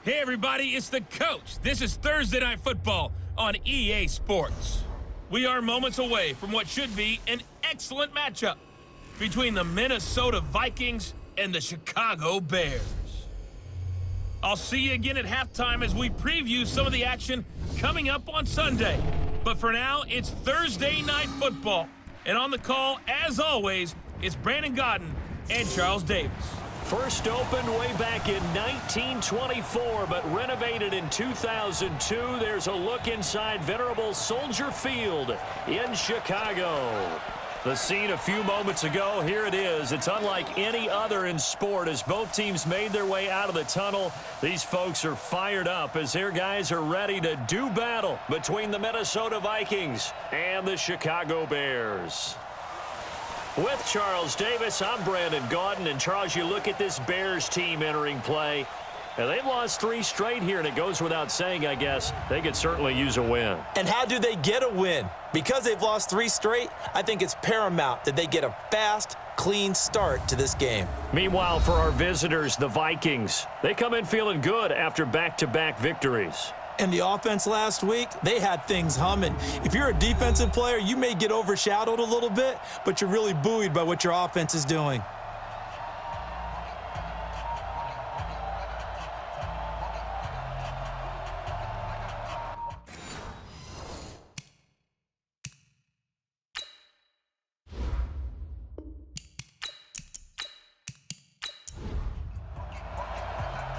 Hey everybody, it's the coach. This is Thursday Night Football on EA Sports. We are moments away from what should be an excellent matchup between the Minnesota Vikings and the Chicago Bears. I'll see you again at halftime as we preview some of the action coming up on Sunday. But for now, it's Thursday Night Football. And on the call, as always, it's Brandon Godden and Charles Davis. First opened way back in 1924, but renovated in 2002. There's a look inside venerable Soldier Field in Chicago. The scene a few moments ago, here it is. It's unlike any other in sport as both teams made their way out of the tunnel. These folks are fired up as their guys are ready to do battle between the Minnesota Vikings and the Chicago Bears. With Charles Davis, I'm Brandon Gaudin. And Charles, you look at this Bears team entering play, and they've lost 3 straight here, and it goes without saying, I guess, they could certainly use a win. And how do they get a win? Because they've lost 3 straight, I think it's paramount that they get a fast, clean start to this game. Meanwhile, for our visitors, the Vikings, they come in feeling good after back-to-back victories. And the offense last week, they had things humming. If you're a defensive player, you may get overshadowed a little bit, but you're really buoyed by what your offense is doing.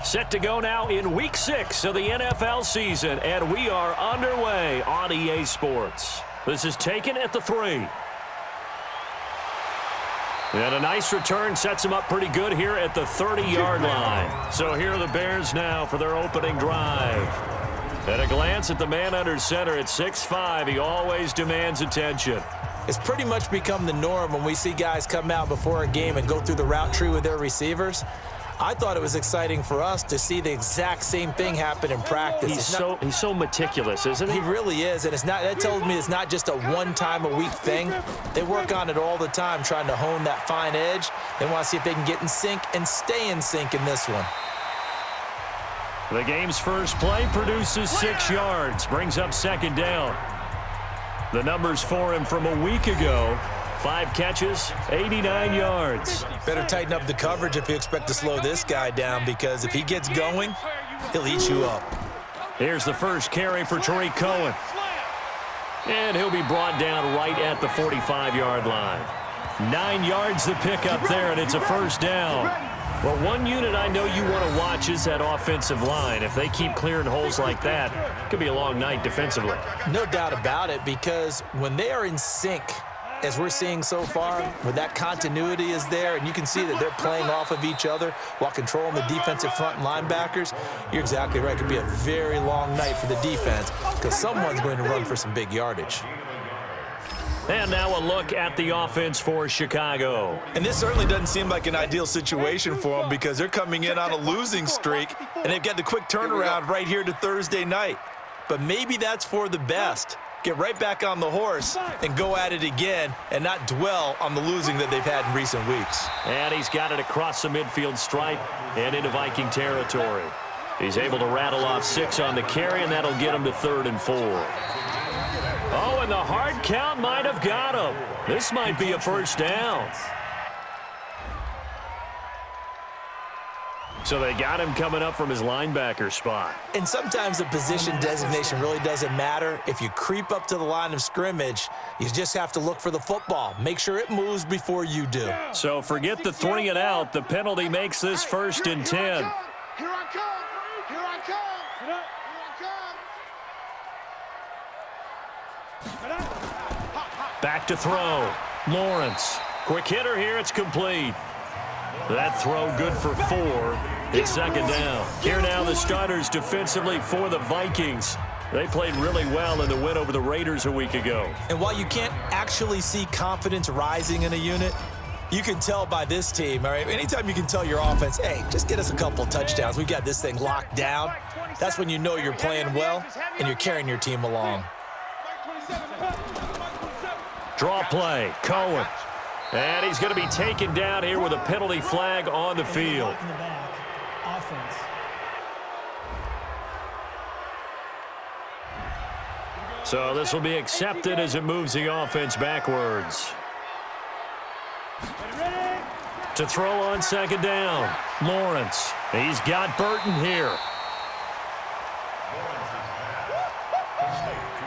Set to go now in Week 6 of the NFL season, and we are underway on EA Sports. This is taken at the 3. And a nice return sets them up pretty good here at the 30-yard line. So here are the Bears now for their opening drive. At a glance at the man under center at 6'5", he always demands attention. It's pretty much become the norm when we see guys come out before a game and go through the route tree with their receivers. I thought it was exciting for us to see the exact same thing happen in practice. He's so meticulous, isn't he? He really is, and that tells me it's not just a one-time-a-week thing. They work on it all the time, trying to hone that fine edge. They want to see if they can get in sync and stay in sync in this one. The game's first play produces 6 yards, brings up second down. The numbers for him from a week ago: 5 catches, 89 yards. Better tighten up the coverage if you expect to slow this guy down, because if he gets going, he'll eat you up. Here's the first carry for Tariq Cohen. And he'll be brought down right at the 45-yard line. 9 yards to pick up there, and it's a first down. Well, one unit I know you want to watch is that offensive line. If they keep clearing holes like that, it could be a long night defensively. No doubt about it, because when they are in sync, as we're seeing so far, when that continuity is there and you can see that they're playing off of each other while controlling the defensive front and linebackers, you're exactly right. It could be a very long night for the defense because someone's going to run for some big yardage. And now a look at the offense for Chicago. And this certainly doesn't seem like an ideal situation for them because they're coming in on a losing streak, and they've got the quick turnaround right here to Thursday night. But maybe that's for the best. Get right back on the horse and go at it again and not dwell on the losing that they've had in recent weeks. And he's got it across the midfield stripe and into Viking territory. He's able to rattle off 6 on the carry, and that'll get him to 3rd and 4. Oh, and the hard count might have got him. This might be a first down. So they got him coming up from his linebacker spot. And sometimes the position designation really doesn't matter. If you creep up to the line of scrimmage, you just have to look for the football. Make sure it moves before you do. So forget the 3 and out. The penalty makes this 1st and 10. Here I come. Here I come. Here I come. Back to throw. Lawrence. Quick hitter here. It's complete. That throw good for 4. It's second down. Here now the starters defensively for the Vikings. They played really well in the win over the Raiders a week ago. And while you can't actually see confidence rising in a unit, you can tell by this team, all right? Anytime you can tell your offense, hey, just get us a couple touchdowns. We got this thing locked down. That's when you know you're playing well and you're carrying your team along. Draw play. Cohen. And he's going to be taken down here with a penalty flag on the field. So this will be accepted as it moves the offense backwards. To throw on second down, Lawrence. He's got Burton here.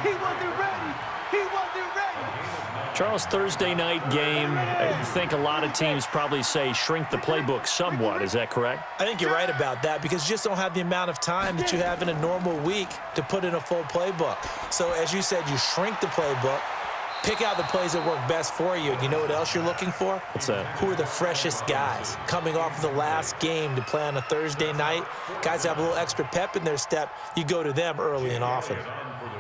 He wasn't ready. He wasn't ready. Charles, Thursday night game, I think a lot of teams probably say shrink the playbook somewhat. Is that correct? I think you're right about that because you just don't have the amount of time that you have in a normal week to put in a full playbook. So as you said, you shrink the playbook, pick out the plays that work best for you. And you know what else you're looking for? What's that? Who are the freshest guys coming off of the last game to play on a Thursday night? Guys have a little extra pep in their step. You go to them early and often.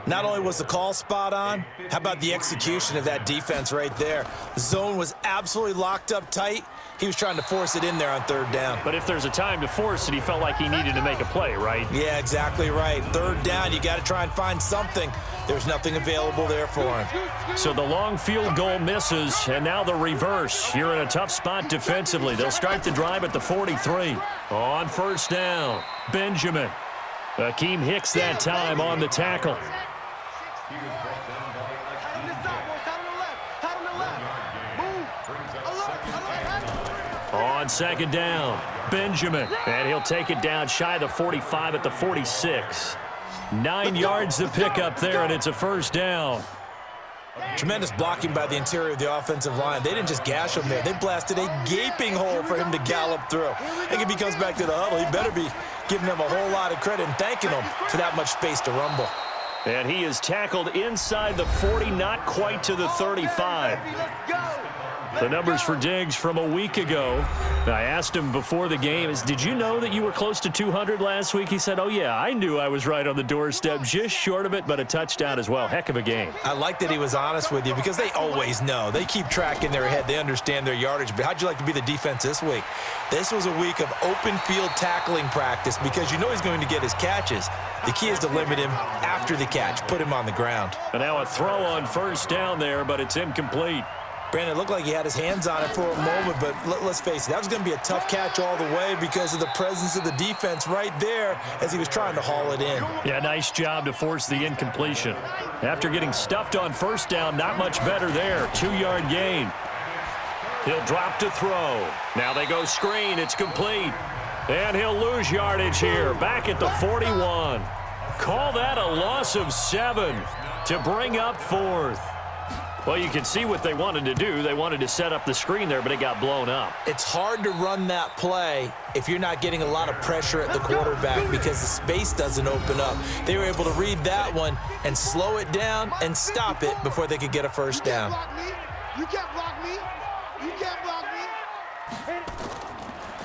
Not only was the call spot on, how about the execution of that defense right there? The zone was absolutely locked up tight. He was trying to force it in there on third down. But if there's a time to force it, he felt like he needed to make a play, right? Yeah, exactly right. Third down, you got to try and find something. There's nothing available there for him. So the long field goal misses, and now the reverse. You're in a tough spot defensively. They'll start the drive at the 43. On first down, Benjamin. Akeem Hicks that time on the tackle. On second down, Benjamin. And he'll take it down shy of the 45 at the 46. 9 yards to pick up there, and it's a first down. Tremendous blocking by the interior of the offensive line. They didn't just gash him there. They blasted a gaping hole for him to gallop through. I think if he comes back to the huddle, he better be giving them a whole lot of credit and thanking them for that much space to rumble. And he is tackled inside the 40, not quite to the 35. The numbers for Diggs from a week ago. I asked him before the game, did you know that you were close to 200 last week? He said, oh, yeah, I knew I was right on the doorstep, just short of it, but a touchdown as well. Heck of a game. I like that he was honest with you because they always know. They keep track in their head. They understand their yardage. But how'd you like to be the defense this week? This was a week of open field tackling practice because you know he's going to get his catches. The key is to limit him after the catch, put him on the ground. And now a throw on first down there, but it's incomplete. Brandon, it looked like he had his hands on it for a moment, but let's face it, that was going to be a tough catch all the way because of the presence of the defense right there as he was trying to haul it in. Yeah, nice job to force the incompletion. After getting stuffed on first down, not much better there. 2-yard gain. He'll drop to throw. Now they go screen. It's complete. And he'll lose yardage here. Back at the 41. Call that a loss of 7 to bring up 4th. Well, you can see what they wanted to do. They wanted to set up the screen there, but it got blown up. It's hard to run that play if you're not getting a lot of pressure at the quarterback because the space doesn't open up. They were able to read that one and slow it down and stop it before they could get a first down. You can't block me. You can't block me.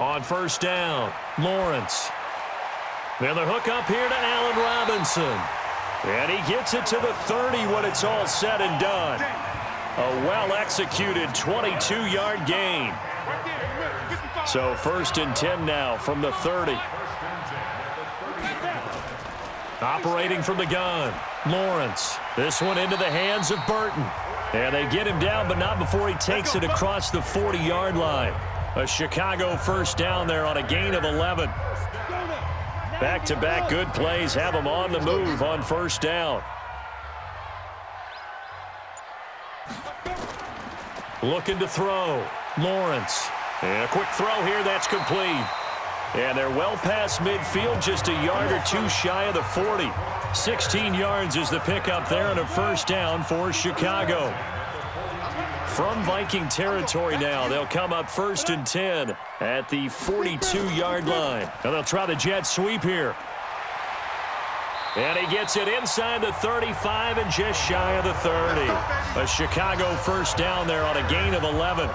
On first down, Lawrence. Then the hook up here to Allen Robinson. And he gets it to the 30 when it's all said and done. A well-executed 22-yard gain. So 1st and 10 now from the 30. Operating from the gun, Lawrence. This one into the hands of Burton. And they get him down, but not before he takes it across the 40-yard line. A Chicago first down there on a gain of 11. Back-to-back good plays have him on the move on first down. Looking to throw, Lawrence. And a quick throw here, that's complete. And they're well past midfield, just a yard or two shy of the 40. 16 yards is the pickup there and a first down for Chicago. From Viking territory now, they'll come up 1st and 10 at the 42-yard line. And they'll try the jet sweep here. And he gets it inside the 35 and just shy of the 30. A Chicago first down there on a gain of 11.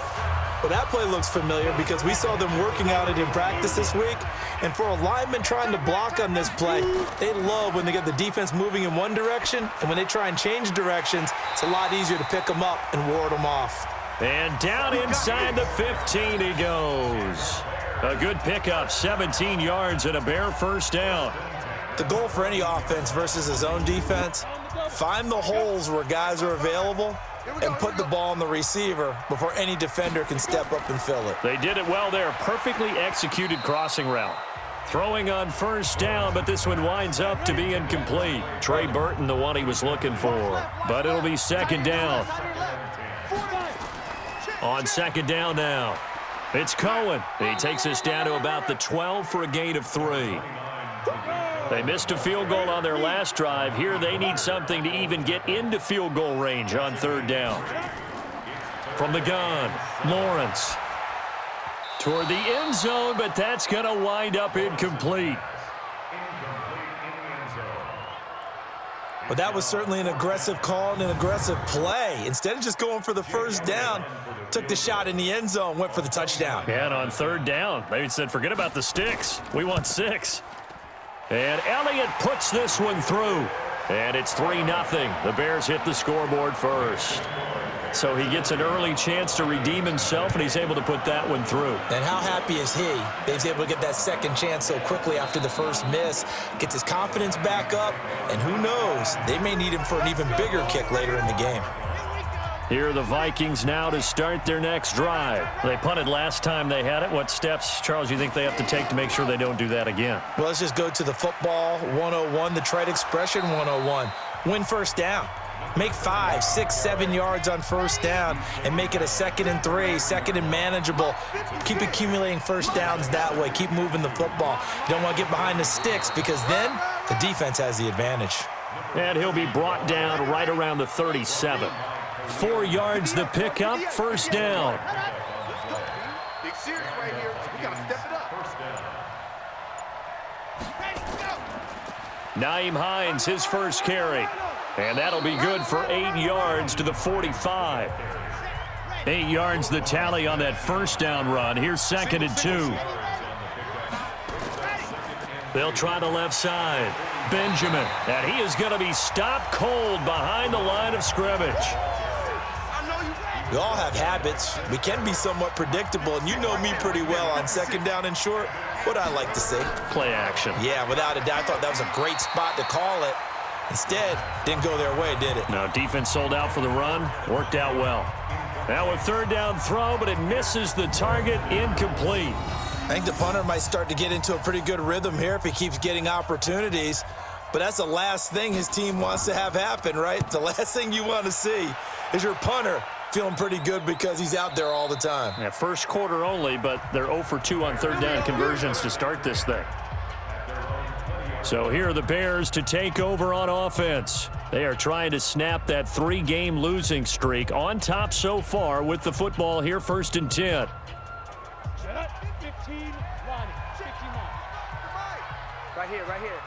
Well, that play looks familiar because we saw them working on it in practice this week. And for a lineman trying to block on this play, they love when they get the defense moving in one direction. And when they try and change directions, it's a lot easier to pick them up and ward them off. And down inside the 15 he goes. A good pickup, 17 yards and a bare first down. The goal for any offense versus a zone defense, find the holes where guys are available and put the ball on the receiver before any defender can step up and fill it. They did it well there. Perfectly executed crossing route. Throwing on first down, but this one winds up to be incomplete. Trey Burton, the one he was looking for. But it'll be second down. On second down now, it's Cohen. He takes us down to about the 12 for a gain of 3. They missed a field goal on their last drive. Here they need something to even get into field goal range on third down. From the gun, Lawrence. Toward the end zone, but that's going to wind up incomplete. Well, that was certainly an aggressive call and an aggressive play. Instead of just going for the first down, took the shot in the end zone, went for the touchdown. And on third down, they said, forget about the sticks. We want 6. And Elliott puts this one through. And it's 3-0. The Bears hit the scoreboard first. So he gets an early chance to redeem himself, and he's able to put that one through. And how happy is he that he's able to get that second chance so quickly after the first miss, gets his confidence back up, and who knows, they may need him for an even bigger kick later in the game. Here are the Vikings now to start their next drive. They punted last time they had it. What steps, Charles, you think they have to take to make sure they don't do that again? Well, let's just go to the football 101, the trite expression 101. Win first down. Make 5, 6, 7 yards on first down and make it a 2nd and 3, 2nd and manageable. Keep accumulating first downs that way. Keep moving the football. You don't want to get behind the sticks because then the defense has the advantage. And he'll be brought down right around the 37. 4 yards the pickup, first down. Big series right here. We got to step it up. Nyheim Hines, his first carry. And that'll be good for 8 yards to the 45. 8 yards the tally on that first down run. Here's 2nd and 2. They'll try the left side. Benjamin. And he is going to be stopped cold behind the line of scrimmage. We all have habits. We can be somewhat predictable, and you know me pretty well on 2nd down and short. What I like to say? Play action. Yeah, without a doubt. I thought that was a great spot to call it. Instead, didn't go their way, did it? No, defense sold out for the run. Worked out well. Now a third down throw, but it misses the target. Incomplete. I think the punter might start to get into a pretty good rhythm here if he keeps getting opportunities. But that's the last thing his team wants to have happen, right? The last thing you want to see is your punter feeling pretty good because he's out there all the time. Yeah, first quarter only, but they're 0 for 2 on third down conversions to start this thing. So here are the Bears to take over on offense. They are trying to snap that 3-game losing streak on top so far with the football here, 1st and 10. 15, right here.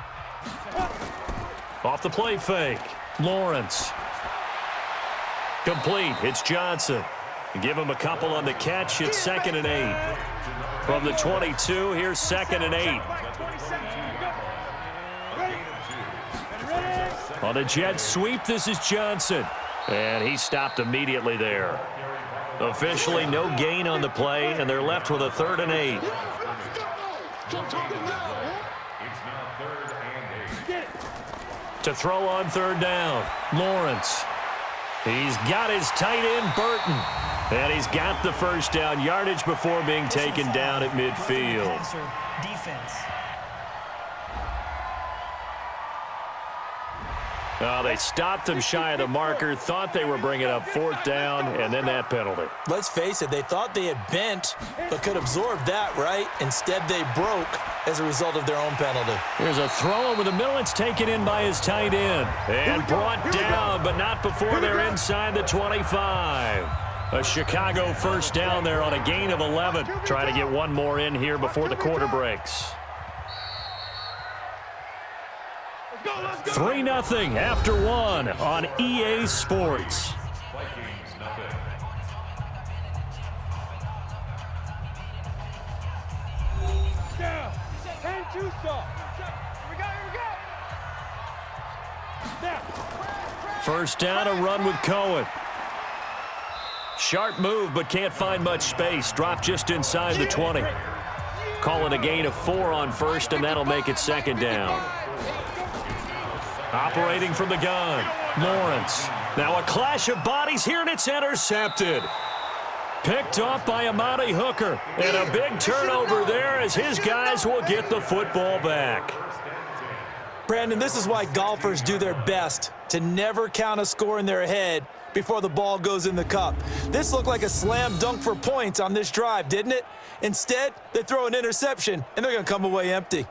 Off the play fake. Lawrence. Complete. It's Johnson. Give him a couple on the catch. It's 2nd and 8. From the 22, here's 2nd and 8. On a jet sweep, this is Johnson. And he stopped immediately there. Officially no gain on the play, and they're left with a 3rd and 8. To throw on third down, Lawrence. He's got his tight end, Burton. And he's got the first down yardage before being taken down at midfield. Defense. They stopped him shy of the marker, thought they were bringing up 4th down, and then that penalty. Let's face it, they thought they had bent, but could absorb that, right? Instead, they broke as a result of their own penalty. Here's a throw over the middle. It's taken in by his tight end. And brought down, but not before they're inside the 25. A Chicago first down there on a gain of 11. Try to get one more in here before the quarter breaks. 3-0 after 1 on EA Sports. First down, a run with Cohen. Sharp move, but can't find much space. Dropped just inside the 20. Call it a gain of 4 on first, and that'll make it 2nd down. Operating from the gun, Lawrence. Now a clash of bodies here, and it's intercepted. Picked off by Amani Hooker. And a big turnover there as his guys will get the football back. Brandon, this is why golfers do their best to never count a score in their head before the ball goes in the cup. This looked like a slam dunk for points on this drive, didn't it? Instead, they throw an interception, and they're going to come away empty.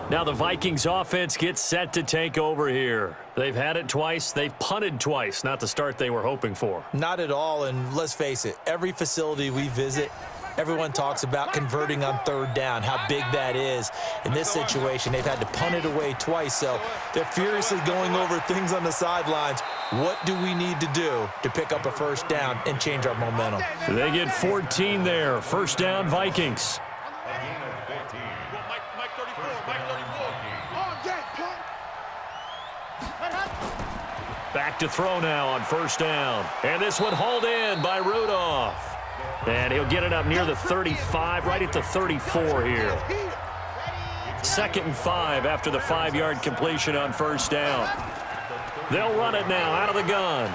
Now the Vikings offense gets set to take over here. They've had it twice. They've punted twice. Not the start they were hoping for. Not at all, and let's face it, every facility we visit, everyone talks about converting on third down, how big that is. In this situation, they've had to punt it away twice, so they're furiously going over things on the sidelines. What do we need to do to pick up a first down and change our momentum? They get 14 there. First down, Vikings. Back to throw now on first down. And this one hauled in by Rudolph. And he'll get it up near the 35, right at the 34 here. 2nd and 5 after the 5-yard completion on first down. They'll run it now out of the gun.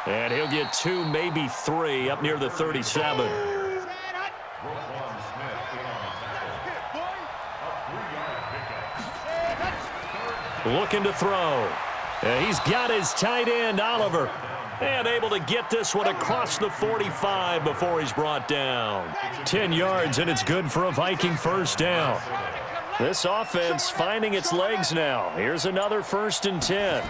And he'll get 2, maybe 3, up near the 37. Looking to throw. And he's got his tight end, Oliver. And able to get this one across the 45 before he's brought down. 10 yards, and it's good for a Viking first down. This offense finding its legs now. Here's another 1st and 10.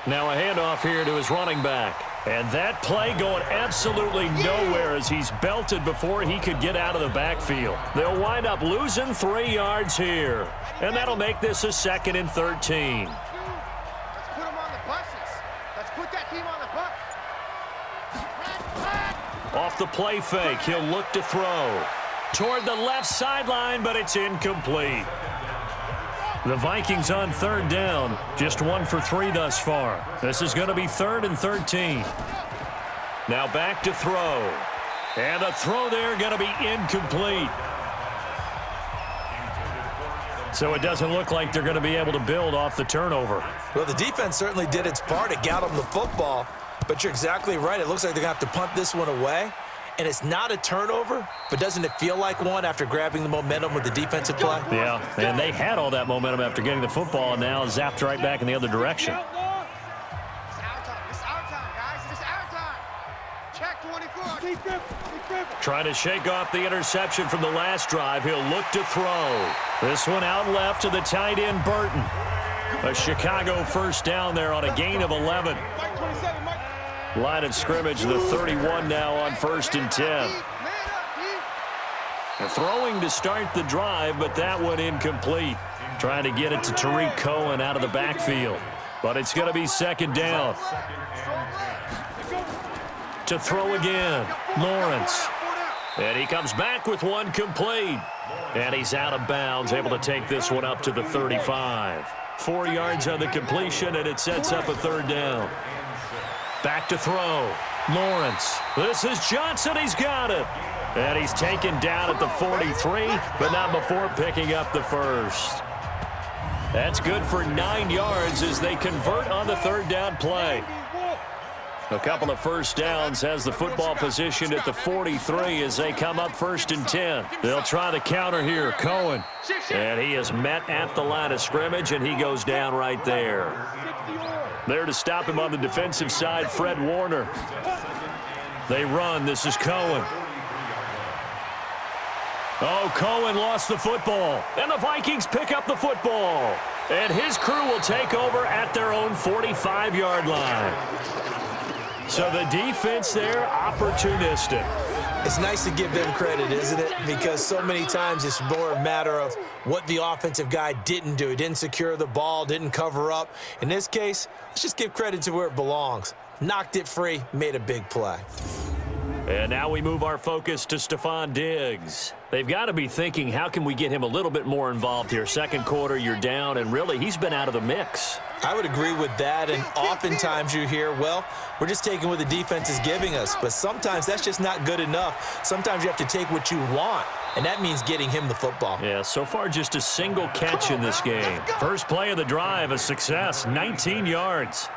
Now a handoff here to his running back. And that play going absolutely nowhere as he's belted before he could get out of the backfield. They'll wind up losing 3 yards here. And that'll make this a 2nd and 13. Off the play fake, he'll look to throw. Toward the left sideline, but it's incomplete. The Vikings on third down, just 1 for 3 thus far. This is going to be 3rd and 13. Now back to throw. And the throw there going to be incomplete. So it doesn't look like they're going to be able to build off the turnover. Well, the defense certainly did its part to get them the football. But you're exactly right. It looks like they're going to have to punt this one away. And it's not a turnover, but doesn't it feel like one after grabbing the momentum with the defensive play? Yeah, and they had all that momentum after getting the football, and now zapped right back in the other direction. It's our time. It's our time, guys. It's our time. Check 24. Trying to shake off the interception from the last drive. He'll look to throw. This one out left to the tight end, Burton. A Chicago first down there on a gain of 11. Line of scrimmage, the 31 now on 1st and 10. And throwing to start the drive, but that one incomplete. Trying to get it to Tariq Cohen out of the backfield. But it's going to be 2nd down. To throw again, Lawrence. And he comes back with one complete. And he's out of bounds, able to take this one up to the 35. 4 yards on the completion, and it sets up a 3rd down. Back to throw. Lawrence. This is Johnson. He's got it. And he's taken down at the 43, but not before picking up the first. That's good for 9 yards as they convert on the 3rd down play. A couple of first downs has the football positioned at the 43 as they come up 1st and 10. They'll try the counter here. Cohen. And he is met at the line of scrimmage, and he goes down right there. There to stop him on the defensive side, Fred Warner. They run. This is Cohen. Oh, Cohen lost the football. And the Vikings pick up the football. And his crew will take over at their own 45-yard line. So the defense there, opportunistic. It's nice to give them credit, isn't it? Because so many times it's more a matter of what the offensive guy didn't do. He didn't secure the ball, didn't cover up. In this case, let's just give credit to where it belongs. Knocked it free, made a big play. And now we move our focus to Stephon Diggs. They've got to be thinking, how can we get him a little bit more involved here? Second quarter, you're down, and really, he's been out of the mix. I would agree with that, and oftentimes you hear, well, we're just taking what the defense is giving us, but sometimes that's just not good enough. Sometimes you have to take what you want, and that means getting him the football. Yeah, so far just a single catch in this game. First play of the drive, a success, 19 yards.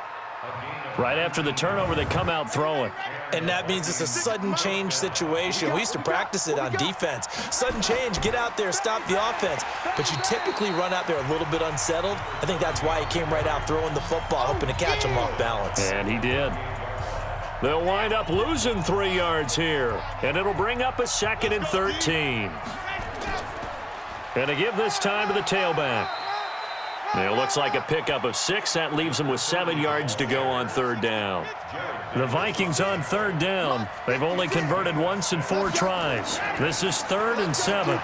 Right after the turnover, they come out throwing. And that means it's a sudden change situation. We used to practice it on defense. Sudden change, get out there, stop the offense. But you typically run out there a little bit unsettled. I think that's why he came right out throwing the football, hoping to catch him off balance. And he did. They'll wind up losing 3 yards here. And it'll bring up a 2nd and 13. And to give this time to the tailback. It looks like a pickup of 6. That leaves them with 7 yards to go on 3rd down. The Vikings on 3rd down. They've only converted once in 4 tries. This is 3rd and 7.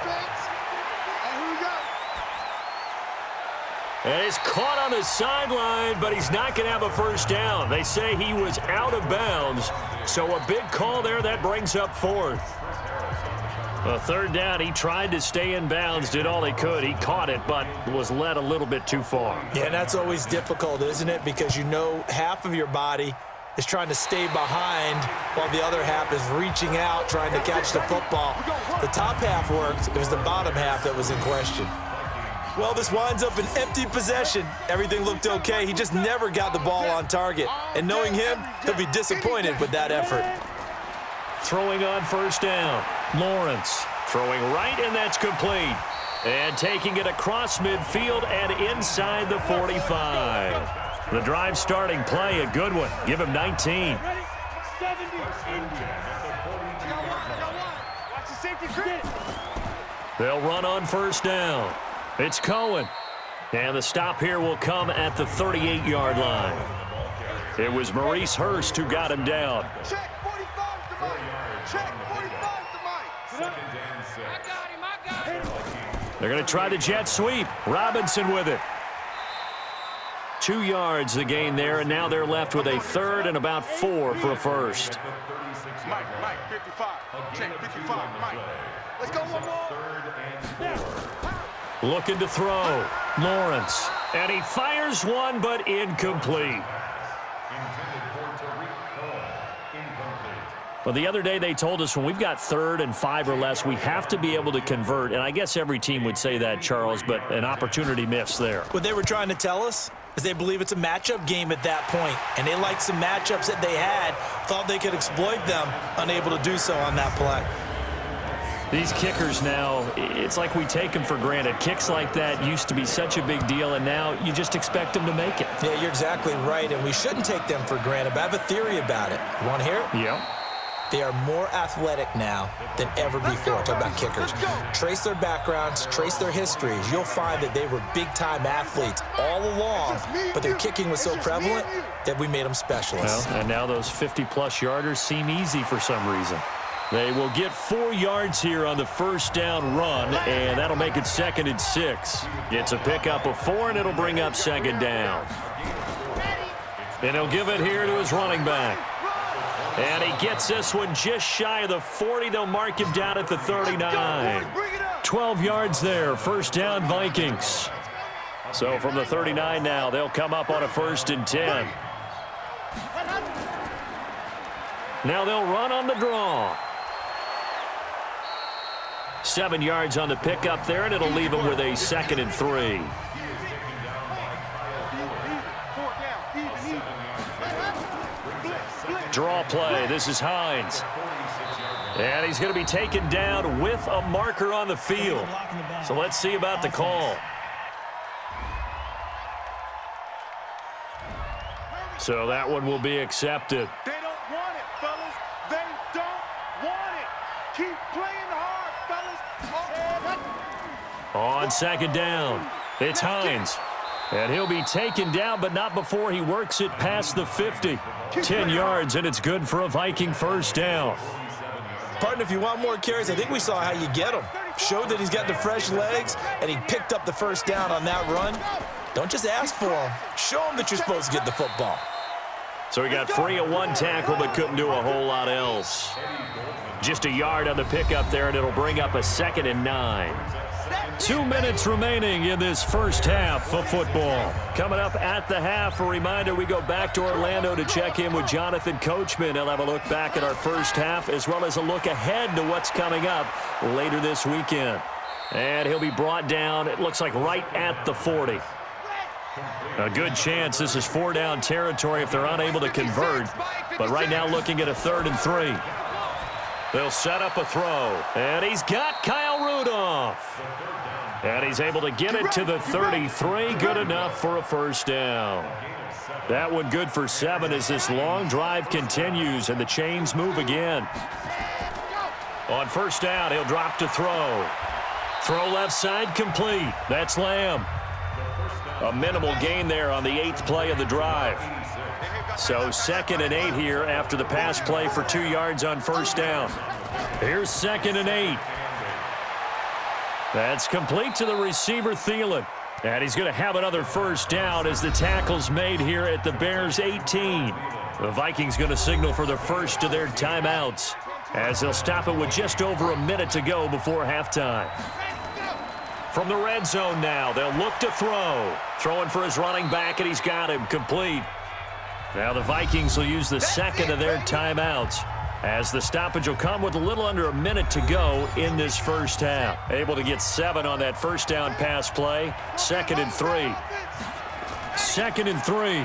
And he's caught on the sideline, but he's not going to have a first down. They say he was out of bounds. So a big call there. That brings up 4th. A 3rd down, he tried to stay in bounds, did all he could. He caught it, but was led a little bit too far. Yeah, and that's always difficult, isn't it? Because you know half of your body is trying to stay behind while the other half is reaching out, trying to catch the football. The top half worked. It was the bottom half that was in question. Well, this winds up an empty possession. Everything looked okay. He just never got the ball on target. And knowing him, he'll be disappointed with that effort. Throwing on 1st down. Lawrence throwing right, and that's complete. And taking it across midfield and inside the 45. The drive starting play, a good one. Give him 19. They'll run on 1st down. It's Cohen. And the stop here will come at the 38-yard line. It was Maurice Hurst who got him down. Check 45 to Mike. Check 45 to Mike. I got him. They're going to try the jet sweep. Robinson with it. 2 yards the gain there, and now they're left with a 3rd and about 4 for a first. Mike, 55. Check 55, Mike. Let's go one more. Looking to throw. Lawrence. And he fires one, but incomplete. Well, the other day they told us when we've got 3rd and 5 or less, we have to be able to convert. And I guess every team would say that, Charles, but an opportunity missed there. What they were trying to tell us is they believe it's a matchup game at that point, and they liked some matchups that they had, thought they could exploit them, unable to do so on that play. These kickers now, it's like we take them for granted. Kicks like that used to be such a big deal, and now you just expect them to make it. Yeah, you're exactly right, and we shouldn't take them for granted, but I have a theory about it. You want to hear it? Yeah. They are more athletic now than ever before. Talk about kickers. Trace their backgrounds, trace their histories. You'll find that they were big-time athletes all along, but their kicking was so prevalent that we made them specialists. Well, and now those 50-plus yarders seem easy for some reason. They will get 4 yards here on the 1st down run, and that'll make it 2nd and 6. It's a pickup of 4, and it'll bring up 2nd down. And he'll give it here to his running back. And he gets this one just shy of the 40. They'll mark him down at the 39. 12 yards there. 1st down, Vikings. So from the 39 now, they'll come up on a 1st and 10. Now they'll run on the draw. 7 yards on the pickup there, and it'll leave them with a 2nd and 3. Draw play. This is Hines. And he's going to be taken down with a marker on the field. So let's see about the call. So that one will be accepted. They don't want it, fellas. They don't want it. Keep playing hard, fellas. On 2nd down, it's Hines. And he'll be taken down, but not before he works it past the 50. 10 yards, and it's good for a Viking 1st down. Partner, if you want more carries, I think we saw how you get them. Showed that he's got the fresh legs, and he picked up the 1st down on that run. Don't just ask for him. Show him that you're supposed to get the football. So he got free of one tackle but couldn't do a whole lot else. Just a yard on the pickup there, and it'll bring up a 2nd and 9. 2 minutes remaining in this first half of football. Coming up at the half, a reminder, we go back to Orlando to check in with Jonathan Coachman. He'll have a look back at our first half as well as a look ahead to what's coming up later this weekend. And he'll be brought down, it looks like, right at the 40. A good chance this is 4-down territory if they're unable to convert. But right now looking at a 3rd and 3. They'll set up a throw. And he's got Kyle Rudolph. And he's able to get it to the 33. Good enough for a first down. That one good for 7 as this long drive continues and the chains move again. On first down, he'll drop to throw. Throw left side complete. That's Lamb. A minimal gain there on the 8th play of the drive. So 2nd and 8 here after the pass play for 2 yards on first down. Here's 2nd and 8. That's complete to the receiver, Thielen. And he's going to have another first down as the tackle's made here at the Bears' 18. The Vikings going to signal for the first of their timeouts as they'll stop it with just over a minute to go before halftime. From the red zone now, they'll look to throw. Throwing for his running back, and he's got him complete. Now the Vikings will use the 2nd of their timeouts as the stoppage will come with a little under a minute to go in this first half. Able to get 7 on that first down pass play. 2nd and 3. 2nd and 3.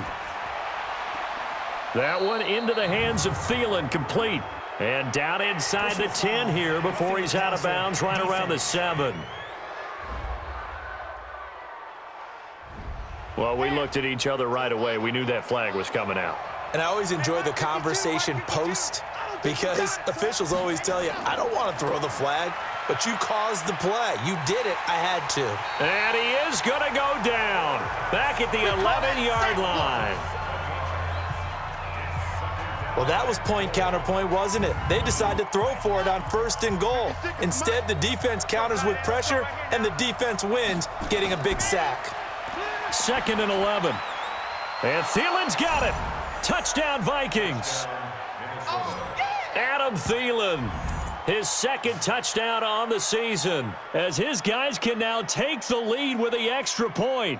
That one into the hands of Thielen, complete. And down inside the 10 here before he's out of bounds right around the 7. Well, we looked at each other right away. We knew that flag was coming out. And I always enjoy the conversation post because officials always tell you, I don't want to throw the flag, but you caused the play. You did it. I had to. And he is going to go down back at the 11-yard line. Well, that was point counterpoint, wasn't it? They decided to throw for it on 1st and goal. Instead, the defense counters with pressure, and the defense wins, getting a big sack. 2nd and 11. And Thielen's got it. Touchdown, Vikings. Adam Thielen, his 2nd touchdown on the season, as his guys can now take the lead with the extra point.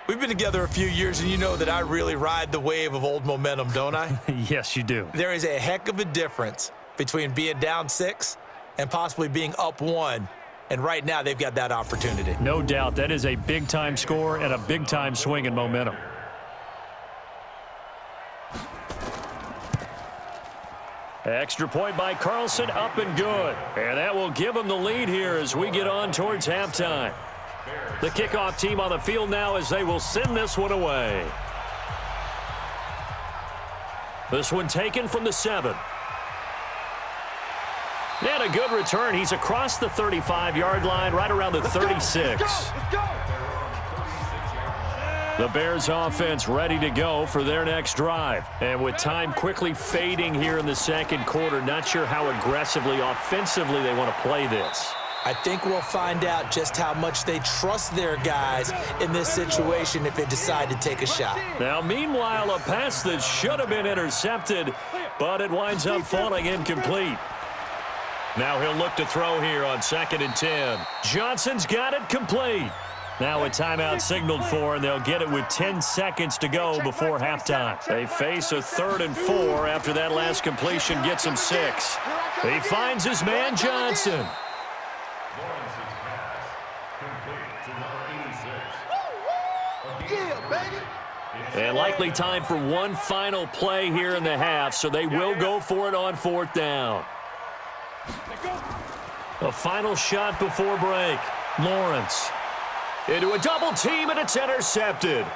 We've been together a few years, and you know that I really ride the wave of old momentum, don't I? Yes, you do. There is a heck of a difference between being down 6 and possibly being up 1. And right now, they've got that opportunity. No doubt. That is a big-time score and a big-time swing in momentum. Extra point by Carlson, up and good. And that will give them the lead here as we get on towards halftime. The kickoff team on the field now as they will send this one away. This one taken from the 7. And a good return. He's across the 35-yard line, right around the 36. Let's go. The Bears offense ready to go for their next drive. And with time quickly fading here in the 2nd quarter, not sure how aggressively, offensively they want to play this. I think we'll find out just how much they trust their guys in this situation if they decide to take a shot. Now, meanwhile, a pass that should have been intercepted, but it winds up falling incomplete. Now he'll look to throw here on 2nd and 10. Johnson's got it complete. Now a timeout signaled for, and they'll get it with 10 seconds to go before halftime. They face a 3rd and 4 after that last completion gets him 6. He finds his man Johnson. And likely time for one final play here in the half, so they will go for it on 4th down. A final shot before break. Lawrence into a double team, and it's intercepted.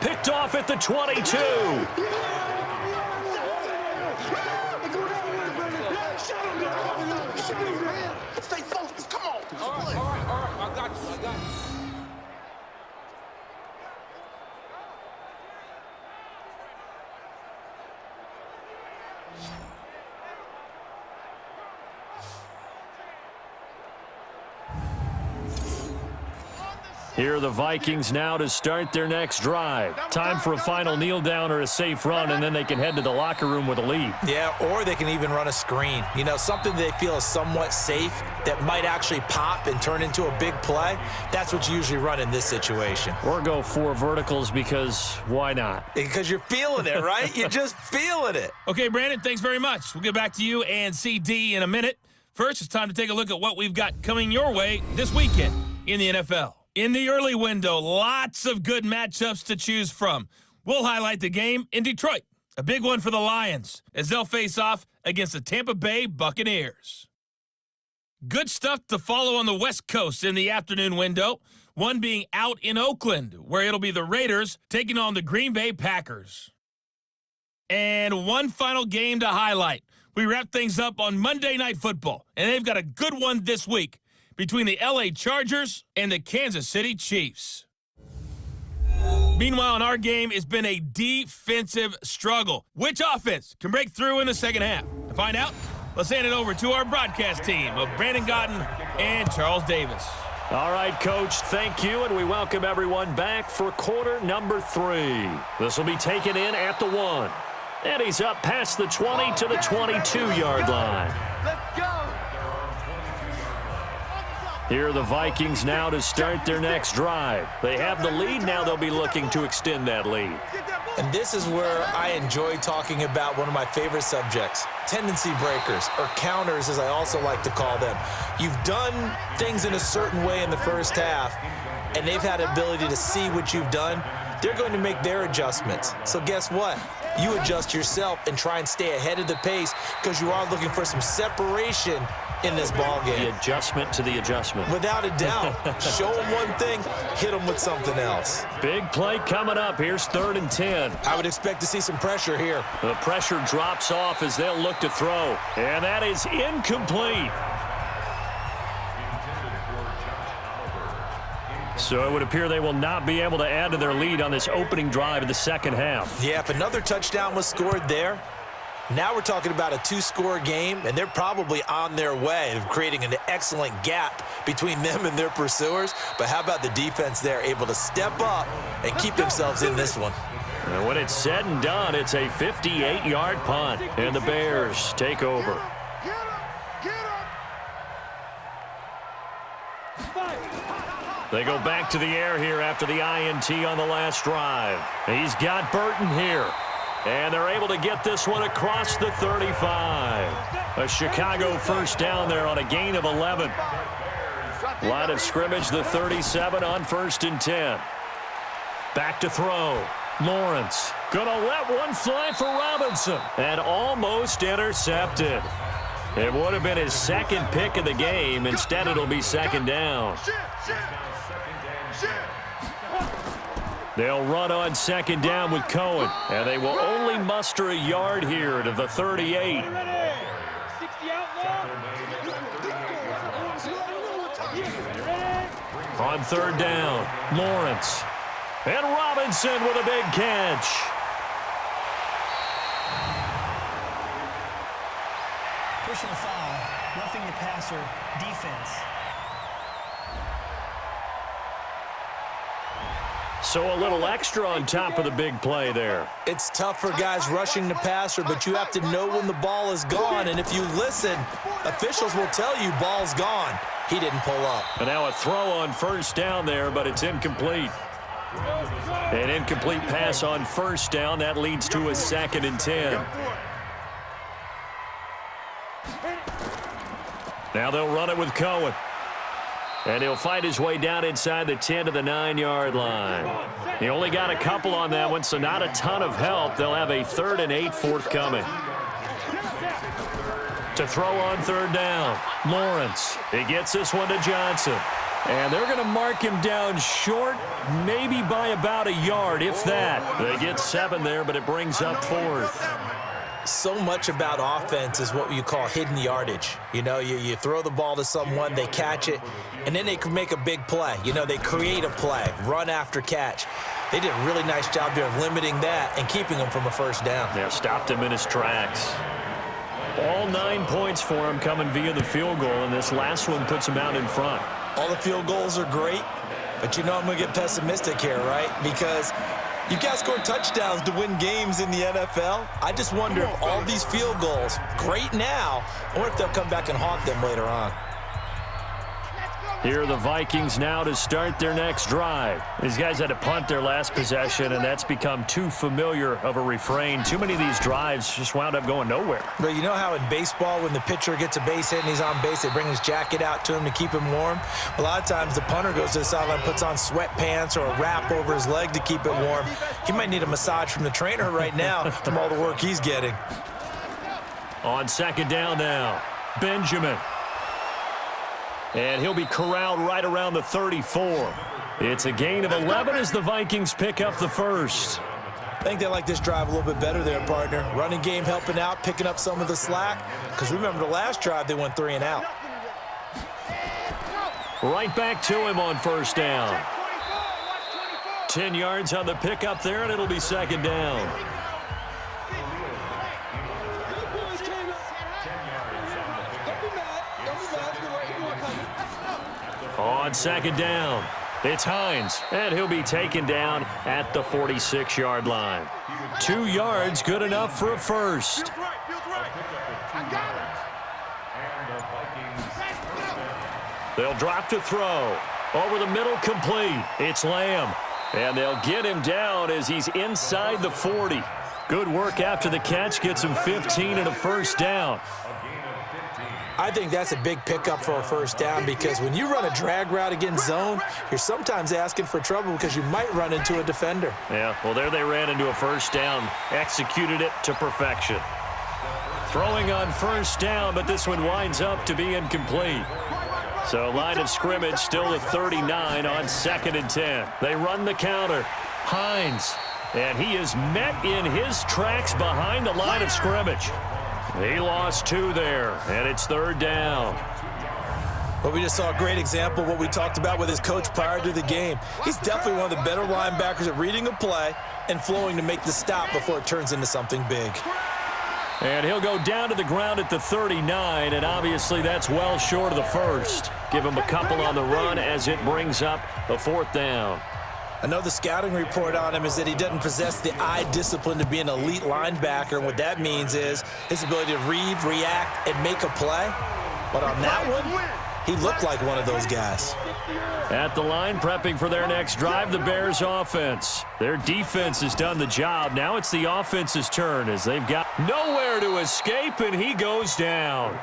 Picked off at the 22. Stay focused. Come on. All right. I got you. Here are the Vikings now to start their next drive. Time for a final kneel down or a safe run, and then they can head to the locker room with a lead. Yeah, or they can even run a screen. You know, something they feel is somewhat safe that might actually pop and turn into a big play. That's what you usually run in this situation. Or go 4 verticals because why not? Because you're feeling it, right? You're just feeling it. Okay, Brandon, thanks very much. We'll get back to you and CD in a minute. First, it's time to take a look at what we've got coming your way this weekend in the NFL. In the early window, lots of good matchups to choose from. We'll highlight the game in Detroit, a big one for the Lions, as they'll face off against the Tampa Bay Buccaneers. Good stuff to follow on the West Coast in the afternoon window, one being out in Oakland, where it'll be the Raiders taking on the Green Bay Packers. And one final game to highlight. We wrap things up on Monday Night Football, and they've got a good one this week between the LA Chargers and the Kansas City Chiefs. Meanwhile, in our game, it's been a defensive struggle. Which offense can break through in the second half? To find out, let's hand it over to our broadcast team of Brandon Gotten and Charles Davis. All right, Coach, thank you, and we welcome everyone back for quarter number 3. This will be taken in at the 1. And he's up past the 20 to the 22-yard line. Let's go. Here are the Vikings now to start their next drive. They have the lead. Now they'll be looking to extend that lead. And this is where I enjoy talking about one of my favorite subjects, tendency breakers, or counters as I also like to call them. You've done things in a certain way in the first half, and they've had the ability to see what you've done. They're going to make their adjustments. So guess what? You adjust yourself and try and stay ahead of the pace because you are looking for some separation in this ball game. The adjustment to the adjustment. Without a doubt. Show them one thing, hit them with something else. Big play coming up. Here's 3rd and 10. I would expect to see some pressure here. The pressure drops off as they'll look to throw. And that is incomplete. So it would appear they will not be able to add to their lead on this opening drive of the second half. Yeah, if another touchdown was scored there, now we're talking about a 2-score game, and they're probably on their way of creating an excellent gap between them and their pursuers. But how about the defense there, able to step up and keep themselves in this one? And when it's said and done, it's a 58-yard punt, and the Bears take over. They go back to the air here after the INT on the last drive. He's got Burton here. And they're able to get this one across the 35. A Chicago first down there on a gain of 11. Line of scrimmage, the 37 on 1st and 10. Back to throw. Lawrence gonna let one fly for Robinson. And almost intercepted. It would have been his second pick of the game. Instead, it'll be 2nd down. They'll run on 2nd down with Cohen, and they will only muster a yard here to the 38. On 3rd down, Lawrence. And Robinson with a big catch. Personal foul, roughing the passer, defense. So a little extra on top of the big play there. It's tough for guys rushing the passer, but you have to know when the ball is gone. And if you listen, officials will tell you ball's gone. He didn't pull up. And now a throw on 1st down there, but it's incomplete. An incomplete pass on 1st down. That leads to a 2nd and 10. Now they'll run it with Cohen. And he'll fight his way down inside the 10 to the 9-yard line. He only got a couple on that one, so not a ton of help. They'll have a 3rd and 8 forthcoming. To throw on 3rd down, Lawrence. He gets this one to Johnson. And they're going to mark him down short, maybe by about a yard, if that. They get 7 there, but it brings up 4th. So much about offense is what you call hidden yardage. You know, you throw the ball to someone, they catch it, and then they can make a big play. You know, they create a play, run after catch. They did a really nice job here of limiting that and keeping him from a 1st down. Yeah, stopped him in his tracks. All 9 points for him coming via the field goal, and this last one puts him out in front. All the field goals are great, But you know I'm going to get pessimistic here, right? Because you've got to score touchdowns to win games in the NFL. I just wonder if all these field goals, great now, or if they'll come back and haunt them later on. Here are the Vikings now to start their next drive. These guys had to punt their last possession, and that's become too familiar of a refrain. Too many of these drives just wound up going nowhere. But you know how in baseball, when the pitcher gets a base hit and he's on base, they bring his jacket out to him to keep him warm? A lot of times the punter goes to the sideline, puts on sweatpants or a wrap over his leg to keep it warm. He might need a massage from the trainer right now from all the work he's getting. On second down now, Benjamin. And he'll be corralled right around the 34. It's a gain of 11 as the Vikings pick up the first. I think they like this drive a little bit better there, partner. Running game helping out, picking up some of the slack. Because remember the last drive, they went 3 and out. Right back to him on first down. 10 yards on the pickup there, and it'll be second down. On second down, it's Hines, and he'll be taken down at the 46-yard line. 2 yards, good enough for a first. They'll drop to throw. Over the middle, complete. It's Lamb, and they'll get him down as he's inside the 40. Good work after the catch, gets him 15 and a first down. I think that's a big pickup for a first down because when you run a drag route against zone, you're sometimes asking for trouble because you might run into a defender. Yeah, well, there they ran into a first down, executed it to perfection. Throwing on first down, but this one winds up to be incomplete. So line of scrimmage still at 39 on 2nd and 10. They run the counter. Hines, and he is met in his tracks behind the line of scrimmage. He lost 2 there, and it's 3rd down. Well, we just saw a great example of what we talked about with his coach prior to the game. He's definitely one of the better linebackers at reading a play and flowing to make the stop before it turns into something big. And he'll go down to the ground at the 39, and obviously that's well short of the first. Give him a couple on the run as it brings up a 4th down. I know the scouting report on him is that he doesn't possess the eye discipline to be an elite linebacker, and what that means is his ability to read, react, and make a play. But on that one, he looked like one of those guys. At the line, prepping for their next drive, the Bears offense. Their defense has done the job. Now it's the offense's turn as they've got nowhere to escape, and he goes down.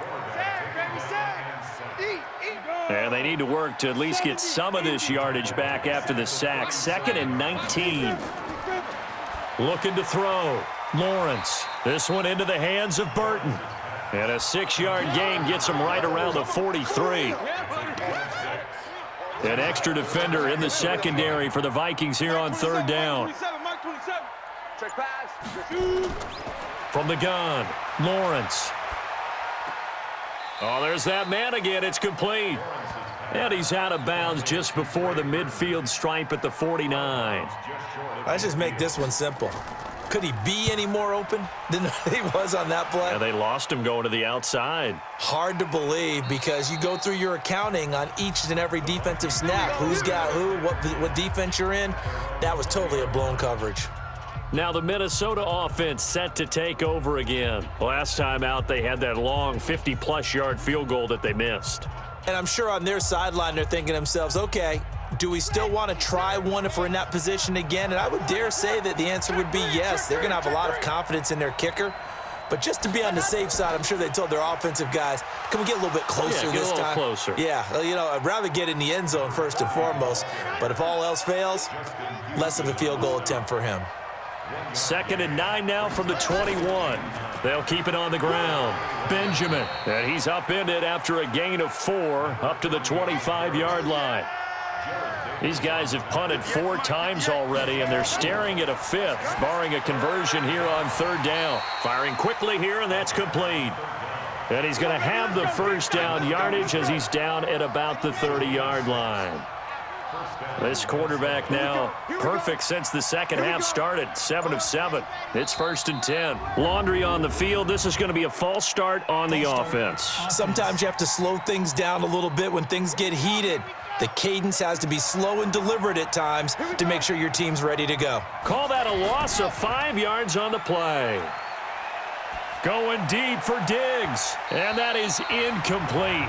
And they need to work to at least get some of this yardage back after the sack. 2nd and 19. Looking to throw. Lawrence. This one into the hands of Burton. And a 6-yard gain gets him right around the 43. An extra defender in the secondary for the Vikings here on 3rd down. From the gun, Lawrence. Oh, there's that man again. It's complete. And he's out of bounds just before the midfield stripe at the 49. Let's just make this one simple. Could he be any more open than he was on that play? Yeah, they lost him going to the outside. Hard to believe because you go through your accounting on each and every defensive snap. Who's got who, what defense you're in. That was totally a blown coverage. Now the Minnesota offense set to take over again. Last time out, they had that long 50-plus yard field goal that they missed. And I'm sure on their sideline, they're thinking to themselves, okay, do we still want to try one if we're in that position again? And I would dare say that the answer would be yes. They're going to have a lot of confidence in their kicker. But just to be on the safe side, I'm sure they told their offensive guys, can we get a little bit closer this time? Get a little closer. Yeah, you know, I'd rather get in the end zone first and foremost. But if all else fails, less of a field goal attempt for him. 2nd and 9 now from the 21. They'll keep it on the ground. Benjamin, and he's upended after a gain of 4 up to the 25-yard line. These guys have punted 4 times already, and they're staring at a 5th, barring a conversion here on 3rd down. Firing quickly here, and that's complete. And he's going to have the first down yardage as he's down at about the 30-yard line. This quarterback now perfect since the second half started. 7 of 7. It's 1st and 10. Laundry on the field. This is going to be a false start on the offense. Sometimes you have to slow things down a little bit when things get heated. The cadence has to be slow and deliberate at times to make sure your team's ready to go. Call that a loss of 5 yards on the play. Going deep for Diggs, and that is incomplete.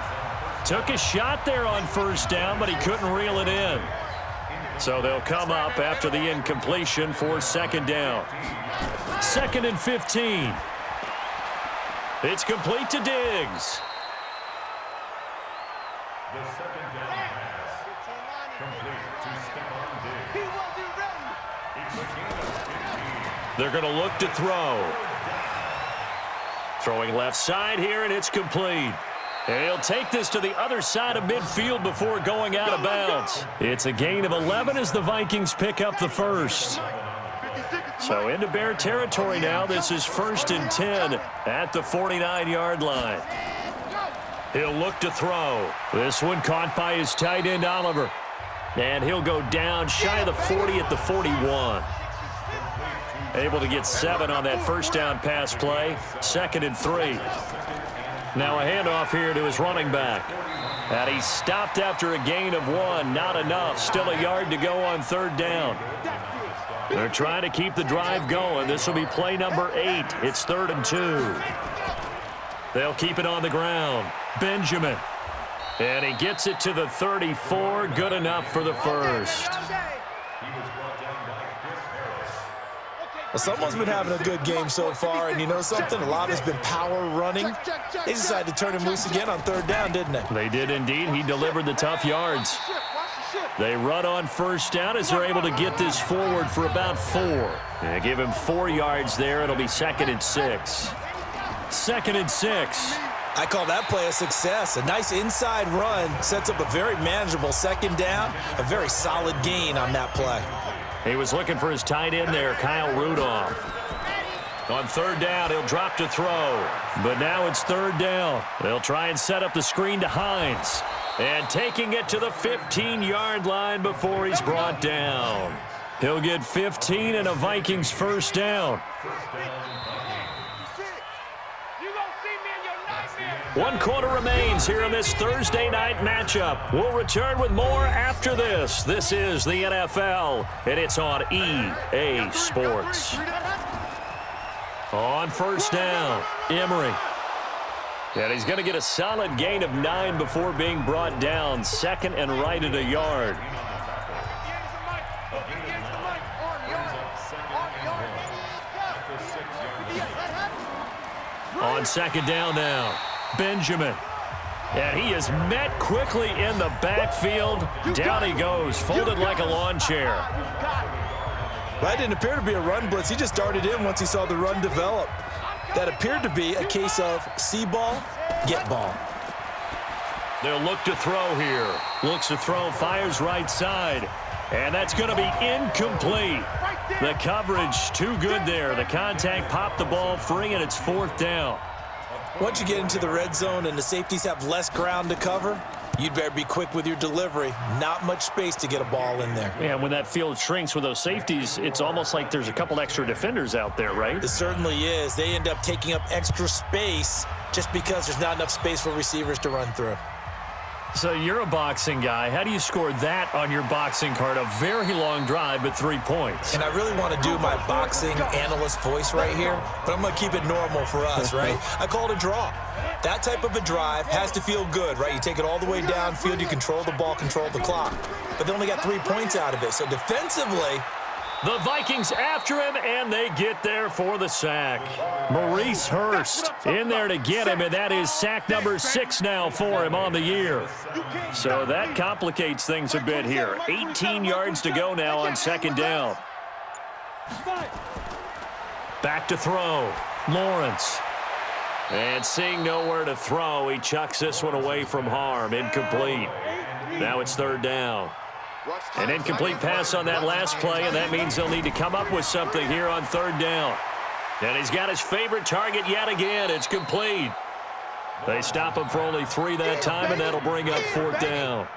Took a shot there on first down, but he couldn't reel it in. So they'll come up after the incompletion for second down. 2nd and 15. It's complete to Diggs. The second down pass. Complete to Stephon Diggs. He wasn't ready. They're going to look to throw. Throwing left side here, and it's complete. And he'll take this to the other side of midfield before going out of bounds. It's a gain of 11 as the Vikings pick up the first. So into Bear territory now. This is 1st and 10 at the 49-yard line. He'll look to throw. This one caught by his tight end, Oliver. And he'll go down shy of the 40 at the 41. Able to get 7 on that first down pass play. 2nd and 3. Now a handoff here to his running back. And he stopped after a gain of 1. Not enough. Still a yard to go on 3rd down. They're trying to keep the drive going. This will be play number 8. It's 3rd and 2. They'll keep it on the ground. Benjamin. And he gets it to the 34. Good enough for the first. Well, someone's been having a good game so far, and you know something? A lot has been power running. They decided to turn him loose again on 3rd down, didn't they? They did indeed. He delivered the tough yards. They run on first down as they're able to get this forward for about 4. They give him 4 yards there. It'll be 2nd and 6. 2nd and 6. I call that play a success. A nice inside run sets up a very manageable 2nd down. A very solid gain on that play. He was looking for his tight end there, Kyle Rudolph. On 3rd down, he'll drop to throw. But now it's 3rd down. They'll try and set up the screen to Hines. And taking it to the 15-yard line before he's brought down. He'll get 15 and a Vikings first down. 1 quarter remains here in this Thursday night matchup. We'll return with more after this. This is the NFL, and it's on EA Sports. On first down, Emery. And he's going to get a solid gain of 9 before being brought down. 2nd and right at a yard. On 2nd down now, Benjamin. And he is met quickly in the backfield. Down he goes, folded like a lawn chair. That didn't appear to be a run blitz. He just darted in once he saw the run develop. That appeared to be a case of see ball, get ball. They'll look to throw here. Looks to throw, fires right side. And that's going to be incomplete. The coverage too good there. The contact popped the ball free, and it's 4th down. Once you get into the red zone and the safeties have less ground to cover, you'd better be quick with your delivery. Not much space to get a ball in there. Yeah, when that field shrinks with those safeties, it's almost like there's a couple extra defenders out there, right? It certainly is. They end up taking up extra space just because there's not enough space for receivers to run through. So you're a boxing guy. How do you score that on your boxing card? A very long drive, but 3 points. And I really want to do my boxing analyst voice right here, but I'm going to keep it normal for us, right? I call it a draw. That type of a drive has to feel good, right? You take it all the way downfield, you control the ball, control the clock. But they only got 3 points out of it. So defensively, the Vikings after him, and they get there for the sack. Maurice Hurst in there to get him, and that is sack number 6 now for him on the year. So that complicates things a bit here. 18 yards to go now on 2nd down. Back to throw. Lawrence. And seeing nowhere to throw, he chucks this one away from harm. Incomplete. Now it's 3rd down. An incomplete pass on that last play, and that means they'll need to come up with something here on 3rd down. And he's got his favorite target yet again. It's complete. They stop him for only 3 that time, and that'll bring up 4th down.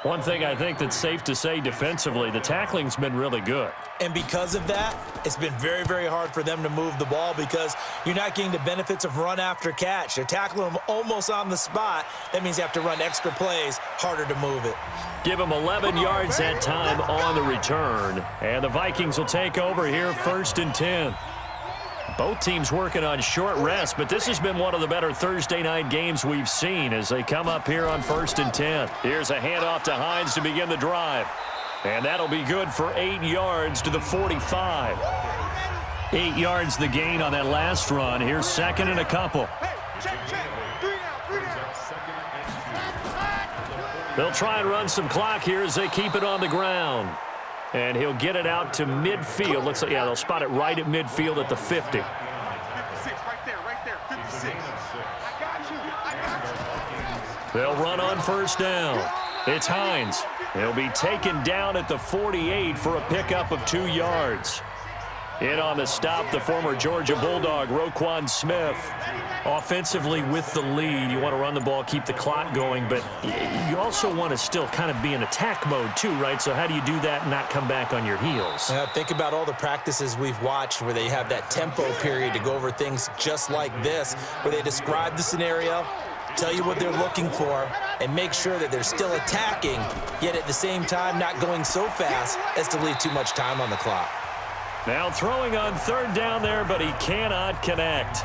One thing I think that's safe to say defensively, the tackling's been really good. And because of that, it's been very, very hard for them to move the ball because you're not getting the benefits of run after catch. They're tackling them almost on the spot. That means you have to run extra plays, harder to move it. Give them 11 yards that time on the return. And the Vikings will take over here 1st and 10. Both teams working on short rest, but this has been one of the better Thursday night games we've seen as they come up here on 1st and 10. Here's a handoff to Hines to begin the drive. And that'll be good for 8 yards to the 45. 8 yards the gain on that last run. Here's 2nd and a couple. Hey, check. 3 down. They'll try and run some clock here as they keep it on the ground. And he'll get it out to midfield. Looks like, yeah, they'll spot it right at midfield at the 50. 56, right there. 56. I got you. They'll run on 1st down. It's Hines. He'll be taken down at the 48 for a pickup of 2 yards. In on the stop, the former Georgia Bulldog, Roquan Smith. Offensively with the lead, you want to run the ball, keep the clock going, but you also want to still kind of be in attack mode too, right? So how do you do that and not come back on your heels? Think about all the practices we've watched where they have that tempo period to go over things just like this, where they describe the scenario, tell you what they're looking for, and make sure that they're still attacking, yet at the same time not going so fast as to leave too much time on the clock. Now throwing on 3rd down there, but he cannot connect.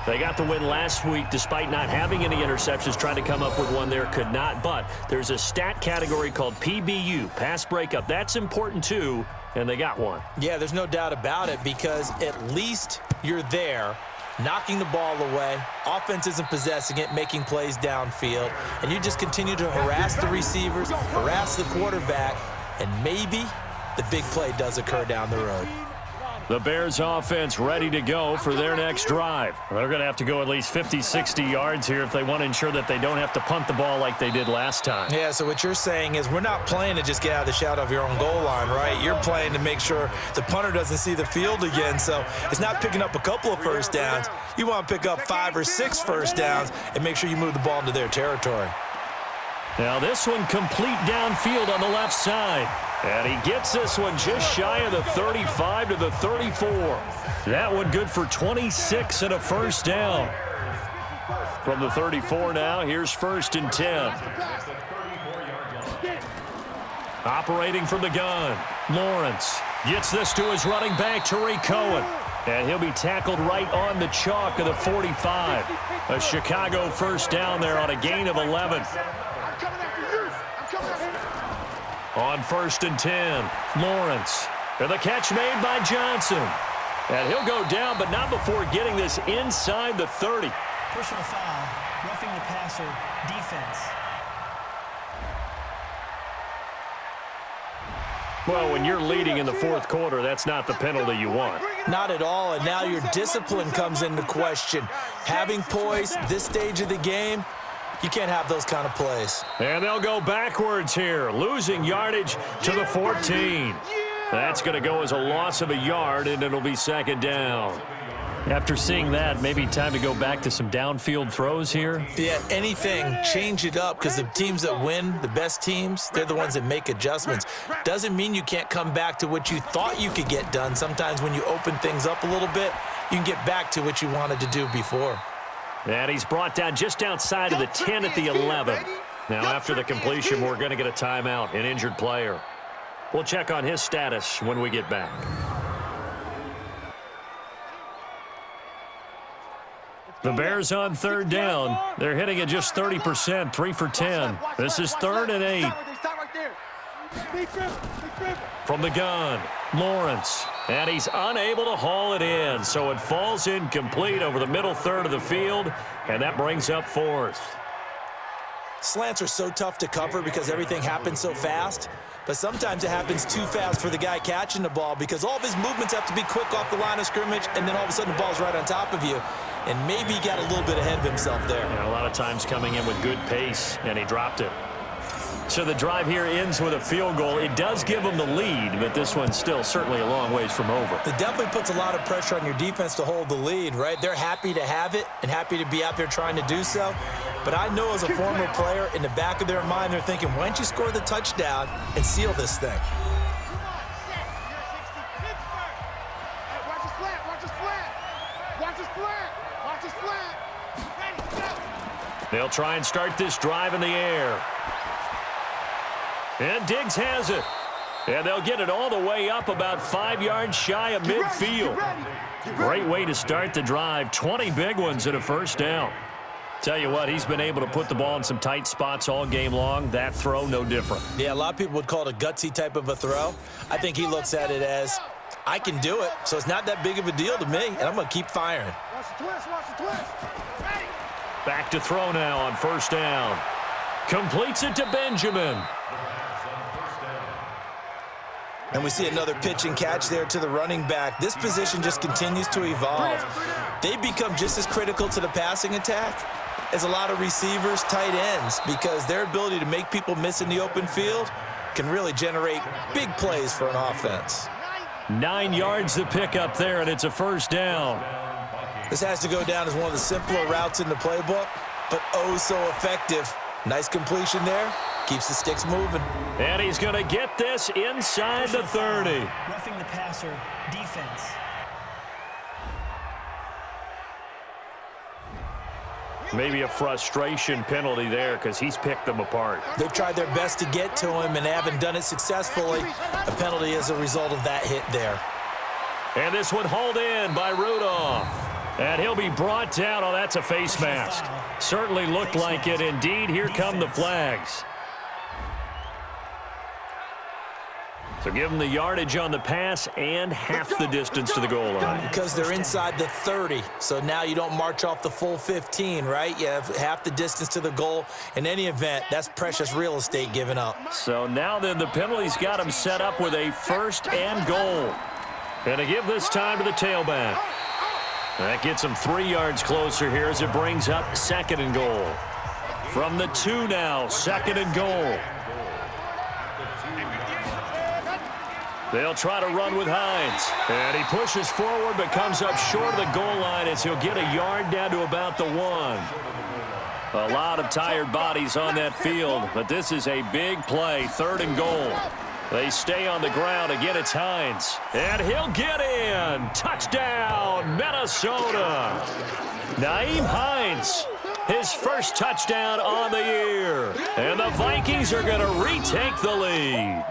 They got the win last week despite not having any interceptions. Trying to come up with one there, could not. But there's a stat category called PBU, pass breakup. That's important too, and they got one. Yeah, there's no doubt about it because at least you're there, knocking the ball away. Offense isn't possessing it, making plays downfield. And you just continue to harass the receivers, harass the quarterback, and maybe the big play does occur down the road. The Bears offense ready to go for their next drive. They're going to have to go at least 50, 60 yards here if they want to ensure that they don't have to punt the ball like they did last time. Yeah, so what you're saying is we're not playing to just get out of the shadow of your own goal line, right? You're playing to make sure the punter doesn't see the field again. So it's not picking up a couple of first downs. You want to pick up 5 or 6 first downs and make sure you move the ball into their territory. Now this one complete downfield on the left side. And he gets this one just shy of the 35 to the 34. That one good for 26 and a first down. From the 34 now, here's 1st and 10. Operating from the gun, Lawrence gets this to his running back, Tariq Cohen. And he'll be tackled right on the chalk of the 45. A Chicago first down there on a gain of 11. On 1st and 10, Lawrence. And the catch made by Johnson. And he'll go down, but not before getting this inside the 30. Personal foul, roughing the passer, defense. Well, when you're leading in the 4th quarter, that's not the penalty you want. Not at all, and now your discipline comes into question. Having poise this stage of the game, you can't have those kind of plays. And they'll go backwards here, losing yardage to the 14. That's going to go as a loss of a yard, and it'll be 2nd down. After seeing that, maybe time to go back to some downfield throws here. Yeah, anything, change it up, because the teams that win, the best teams, they're the ones that make adjustments. Doesn't mean you can't come back to what you thought you could get done. Sometimes when you open things up a little bit, you can get back to what you wanted to do before. And he's brought down just outside of the 10 at the 11. Now, after the completion, we're going to get a timeout, an injured player. We'll check on his status when we get back. The Bears on 3rd down. They're hitting at just 30%, 3 for 10. This is 3rd and 8. From the gun, Lawrence. And he's unable to haul it in, so it falls incomplete over the middle 3rd of the field, and that brings up 4th. Slants are so tough to cover because everything happens so fast, but sometimes it happens too fast for the guy catching the ball because all of his movements have to be quick off the line of scrimmage, and then all of a sudden the ball's right on top of you, and maybe he got a little bit ahead of himself there. And a lot of times coming in with good pace, and he dropped it. So the drive here ends with a field goal. It does give them the lead, but this one's still certainly a long ways from over. It definitely puts a lot of pressure on your defense to hold the lead, right? They're happy to have it and happy to be out there trying to do so. But I know as a former player, in the back of their mind, they're thinking, why don't you score the touchdown and seal this thing? They'll try and start this drive in the air. And Diggs has it. And they'll get it all the way up about 5 yards shy of midfield. Great way to start the drive. 20 big ones and a first down. Tell you what, he's been able to put the ball in some tight spots all game long. That throw, no different. Yeah, a lot of people would call it a gutsy type of a throw. I think he looks at it as, I can do it, so it's not that big of a deal to me, and I'm going to keep firing. Back to throw now on first down. Completes it to Benjamin. And we see another pitch and catch there to the running back. This position just continues to evolve. They become just as critical to the passing attack as a lot of receivers, tight ends, because their ability to make people miss in the open field can really generate big plays for an offense. 9 yards to pick up there, and it's a first down. This has to go down as one of the simpler routes in the playbook, but oh so effective. Nice completion there. Keeps the sticks moving. And he's going to get this inside the 30. Roughing the passer, defense. Maybe a frustration penalty there because he's picked them apart. They've tried their best to get to him and haven't done it successfully. A penalty as a result of that hit there. And this one hauled in by Rudolph. And he'll be brought down. Oh, that's a face mask. Certainly looked like it. Indeed, here come the flags. So give them the yardage on the pass and half the distance to the goal line. Because they're inside the 30, so now you don't march off the full 15, right? You have half the distance to the goal. In any event, that's precious real estate given up. So now then the penalty's got them set up with a first and goal. And to give this time to the tailback. That gets them 3 yards closer here as it brings up second and goal. From the 2 now, second and goal. They'll try to run with Hines. And he pushes forward but comes up short of the goal line as he'll get a yard down to about the 1. A lot of tired bodies on that field, but this is a big play, third and goal. They stay on the ground. Again, it's Hines. And he'll get in. Touchdown, Minnesota. Nyheim Hines, his first touchdown on the year. And the Vikings are going to retake the lead.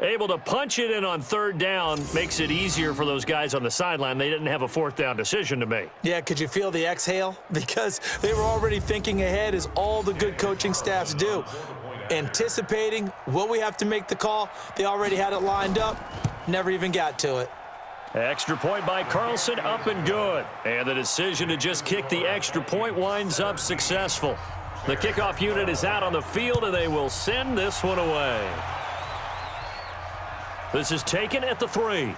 Able to punch it in on third down makes it easier for those guys on the sideline. They didn't have a fourth down decision to make. Yeah, could you feel the exhale? Because they were already thinking ahead, as all the good coaching staffs do. Anticipating, will we have to make the call? They already had it lined up, never even got to it. Extra point by Carlson, up and good. And the decision to just kick the extra point winds up successful. The kickoff unit is out on the field, and they will send this one away. This is taken at the 3.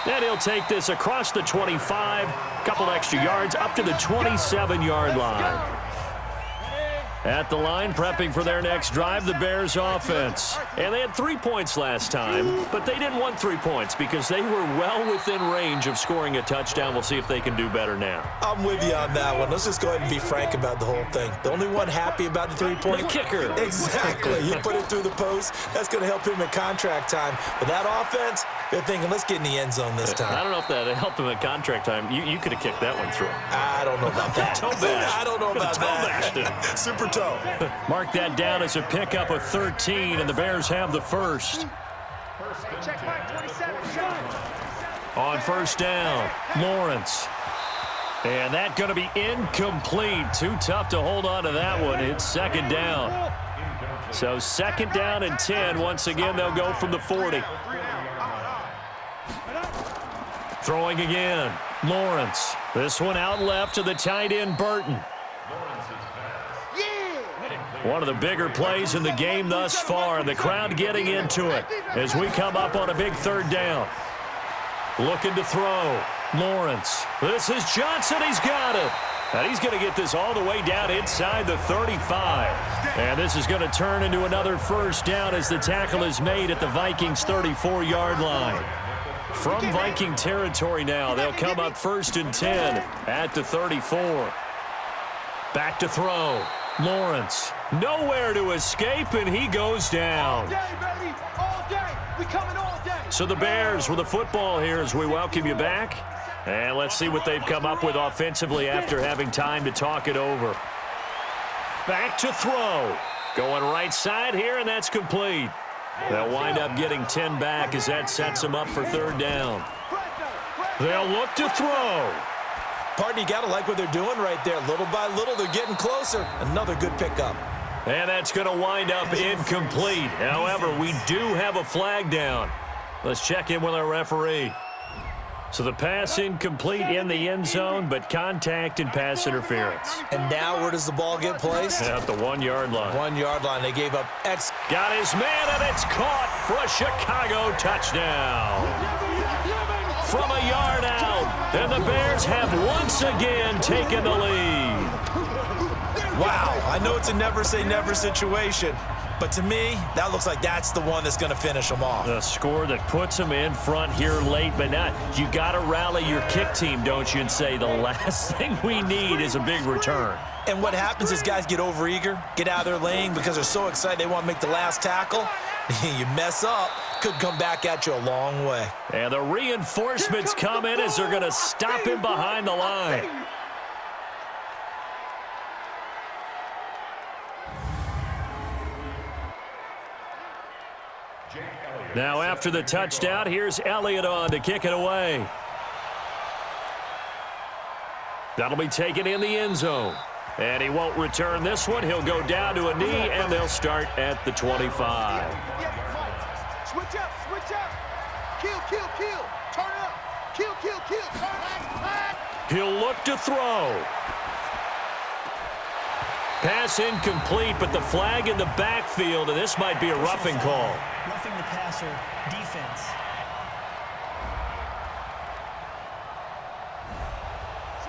And he'll take this across the 25, couple extra yards, up to the 27-yard line. At the line, prepping for their next drive, the Bears offense. And they had 3 points last time, but they didn't want 3 points because they were well within range of scoring a touchdown. We'll see if they can do better now. I'm with you on that one. Let's just go ahead and be frank about the whole thing. The only one happy about the 3-point? The kicker. Exactly. You put it through the post. That's going to help him at contract time. But that offense, they're thinking, let's get in the end zone this time. I don't know if that helped him at contract time. You could have kicked that one through. I don't know about that. I don't know about that. Super toe. Mark that down as a pickup of 13, and the Bears have the first. On first down, Lawrence. And that's going to be incomplete. Too tough to hold on to that one. It's second down. So second down and 10. Once again, they'll go from the 40. Throwing again, Lawrence. This one out left to the tight end, Burton. One of the bigger plays in the game thus far, and the crowd getting into it as we come up on a big third down. Looking to throw, Lawrence. This is Johnson. He's got it. And he's going to get this all the way down inside the 35. And this is going to turn into another first down as the tackle is made at the Vikings 34-yard line. From Viking territory now, they'll come up 1st and 10 at the 34. Back to throw. Lawrence, nowhere to escape, and he goes down. All day, baby. All day. We coming all day. So the Bears with the football here as we welcome you back. And let's see what they've come up with offensively after having time to talk it over. Back to throw. Going right side here, and that's complete. They'll wind up getting 10 back as that sets them up for 3rd down. They'll look to throw. Partner, you got to like what they're doing right there. Little by little, they're getting closer. Another good pickup. And that's going to wind up incomplete. However, we do have a flag down. Let's check in with our referee. So the pass incomplete in the end zone, but contact and pass interference. And now where does the ball get placed? At the 1-yard line. 1-yard line. They gave up X. Got his man, and it's caught for a Chicago touchdown. From a yard out, and the Bears have once again taken the lead. Wow, I know it's a never-say-never situation, but to me, that looks like that's the one that's going to finish them off. The score that puts them in front here late, but not. You got to rally your kick team, don't you, and say the last thing we need is a big return. And what happens is guys get overeager, get out of their lane because they're so excited they want to make the last tackle. You mess up, could come back at you a long way. And the reinforcements come in as they're going to stop him behind the line. Now after the touchdown, here's Elliott on to kick it away. That'll be taken in the end zone. And he won't return this one. He'll go down to a knee, and they'll start at the 25. Switch up, switch up. Kill, kill, kill. Turn up. Kill, kill, kill. Turn. He'll look to throw. Pass incomplete, but the flag in the backfield, and this might be a roughing call. Roughing the passer, defense.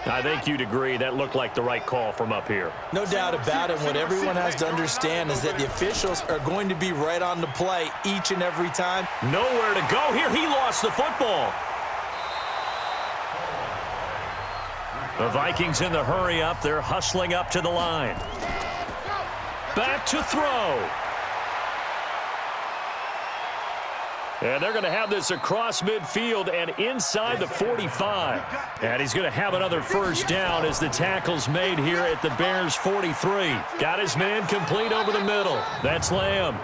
I think you'd agree that looked like the right call from up here. No doubt about it. What everyone has to understand is that the officials are going to be right on the play each and every time. Nowhere to go here. He lost the football. The Vikings in the hurry up. They're hustling up to the line. Back to throw. And they're going to have this across midfield and inside the 45. And he's going to have another first down as the tackle's made here at the Bears 43. Got his man complete over the middle. That's Lamb.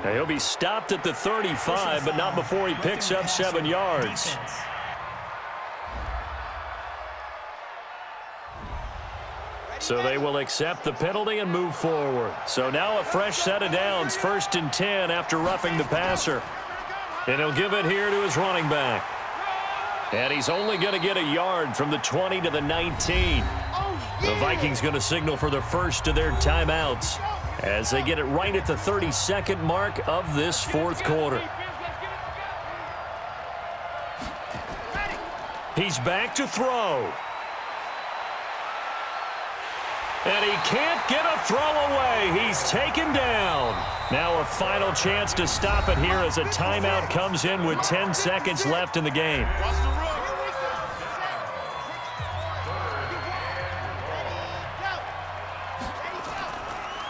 And he'll be stopped at the 35, but not before he picks up 7 yards. So they will accept the penalty and move forward. So now a fresh set of downs, 1st and 10 after roughing the passer. And he'll give it here to his running back. And he's only going to get a yard from the 20 to the 19. The Vikings going to signal for the first of their timeouts as they get it right at the 32nd mark of this 4th quarter. He's back to throw. And he can't get a throw away. He's taken down. Now a final chance to stop it here as a timeout comes in with 10 seconds left in the game.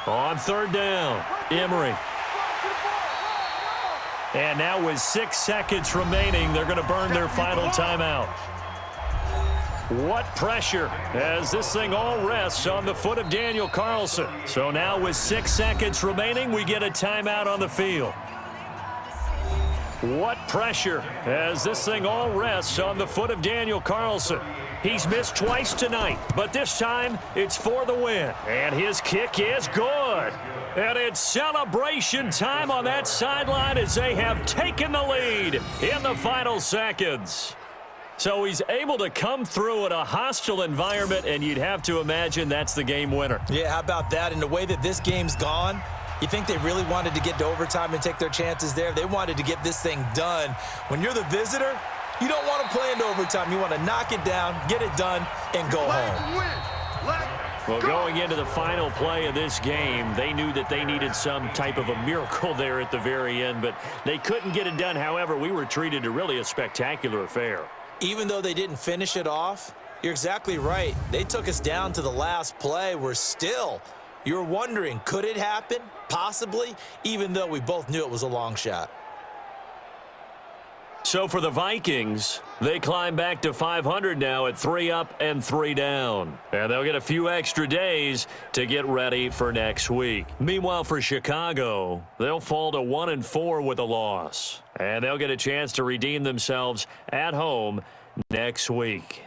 On 3rd down, Emery. And now with 6 seconds remaining, they're going to burn their final timeout. What pressure as this thing all rests on the foot of Daniel Carlson. So now with 6 seconds remaining, we get a timeout on the field. What pressure as this thing all rests on the foot of Daniel Carlson. He's missed twice tonight, but this time it's for the win. And his kick is good. And it's celebration time on that sideline as they have taken the lead in the final seconds. So he's able to come through in a hostile environment, and you'd have to imagine that's the game winner. Yeah, how about that? In the way that this game's gone, you think they really wanted to get to overtime and take their chances there? They wanted to get this thing done. When you're the visitor, you don't want to play into overtime. You want to knock it down, get it done, and go home. Well, going into the final play of this game, they knew that they needed some type of a miracle there at the very end, but they couldn't get it done. However, we were treated to really a spectacular affair. Even though they didn't finish it off, you're exactly right. They took us down to the last play. You're wondering, could it happen? Possibly, even though we both knew it was a long shot. So for the Vikings, they climb back to 500 now at 3 up and 3 down. And they'll get a few extra days to get ready for next week. Meanwhile, for Chicago, they'll fall to 1-4 with a loss. And they'll get a chance to redeem themselves at home next week.